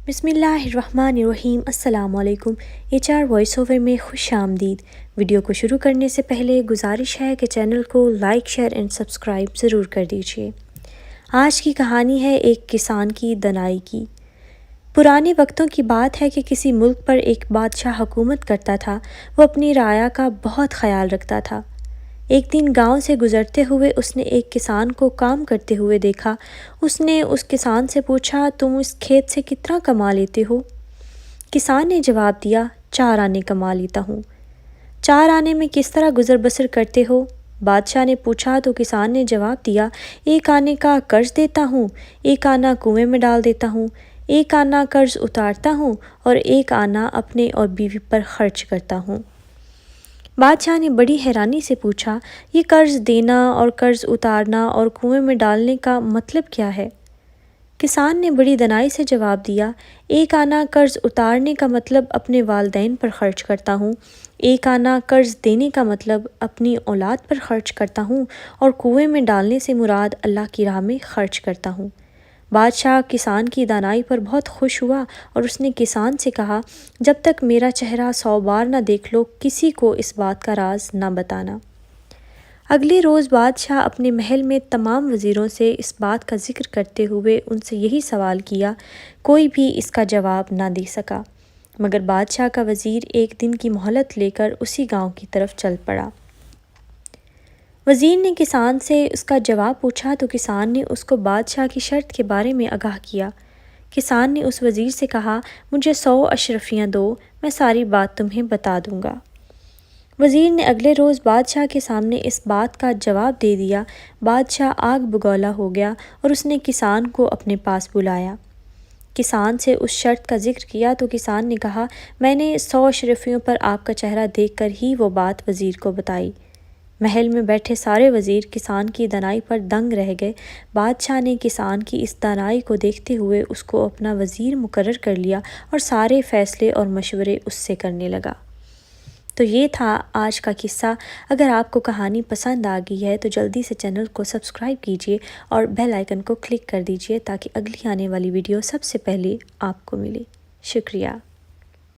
بسم اللہ الرحمن الرحیم۔ السلام علیکم۔ HR وائس اوور میں خوش آمدید۔ ویڈیو کو شروع کرنے سے پہلے گزارش ہے کہ چینل کو لائک، شیئر اینڈ سبسکرائب ضرور کر دیجیے۔ آج کی کہانی ہے ایک کسان کی دانائی کی۔ پرانے وقتوں کی بات ہے کہ کسی ملک پر ایک بادشاہ حکومت کرتا تھا۔ وہ اپنی رعایا کا بہت خیال رکھتا تھا۔ ایک دن گاؤں سے گزرتے ہوئے اس نے ایک کسان کو کام کرتے ہوئے دیکھا۔ اس نے اس کسان سے پوچھا، تم اس کھیت سے کتنا کما لیتے ہو؟ کسان نے جواب دیا، 4 آنے کما لیتا ہوں۔ 4 آنے میں کس طرح گزر بسر کرتے ہو؟ بادشاہ نے پوچھا تو کسان نے جواب دیا، 1 آنے کا قرض دیتا ہوں، 1 آنا کنویں میں ڈال دیتا ہوں، 1 آنا قرض اتارتا ہوں اور 1 آنا اپنے اور بیوی پر خرچ کرتا ہوں۔ بادشاہ نے بڑی حیرانی سے پوچھا، یہ قرض دینا اور قرض اتارنا اور کنویں میں ڈالنے کا مطلب کیا ہے؟ کسان نے بڑی دانائی سے جواب دیا، 1 آنا قرض اتارنے کا مطلب اپنے والدین پر خرچ کرتا ہوں، 1 آنا قرض دینے کا مطلب اپنی اولاد پر خرچ کرتا ہوں اور کنویں میں ڈالنے سے مراد اللہ کی راہ میں خرچ کرتا ہوں۔ بادشاہ کسان کی دانائی پر بہت خوش ہوا اور اس نے کسان سے کہا، جب تک میرا چہرہ 100 بار نہ دیکھ لو کسی کو اس بات کا راز نہ بتانا۔ اگلے روز بادشاہ اپنے محل میں تمام وزیروں سے اس بات کا ذکر کرتے ہوئے ان سے یہی سوال کیا، کوئی بھی اس کا جواب نہ دے سکا، مگر بادشاہ کا وزیر ایک دن کی مہلت لے کر اسی گاؤں کی طرف چل پڑا۔ وزیر نے کسان سے اس کا جواب پوچھا تو کسان نے اس کو بادشاہ کی شرط کے بارے میں آگاہ کیا۔ کسان نے اس وزیر سے کہا، مجھے 100 اشرفیاں دو، میں ساری بات تمہیں بتا دوں گا۔ وزیر نے اگلے روز بادشاہ کے سامنے اس بات کا جواب دے دیا۔ بادشاہ آگ بگولا ہو گیا اور اس نے کسان کو اپنے پاس بلایا۔ کسان سے اس شرط کا ذکر کیا تو کسان نے کہا، میں نے 100 اشرفیوں پر آپ کا چہرہ دیکھ کر ہی وہ بات وزیر کو بتائی۔ محل میں بیٹھے سارے وزیر کسان کی دانائی پر دنگ رہ گئے۔ بادشاہ نے کسان کی اس دانائی کو دیکھتے ہوئے اس کو اپنا وزیر مقرر کر لیا اور سارے فیصلے اور مشورے اس سے کرنے لگا۔ تو یہ تھا آج کا قصہ۔ اگر آپ کو کہانی پسند آ گئی ہے تو جلدی سے چینل کو سبسکرائب کیجیے اور بیل آئیکن کو کلک کر دیجیے تاکہ اگلی آنے والی ویڈیو سب سے پہلے آپ کو ملے۔ شکریہ۔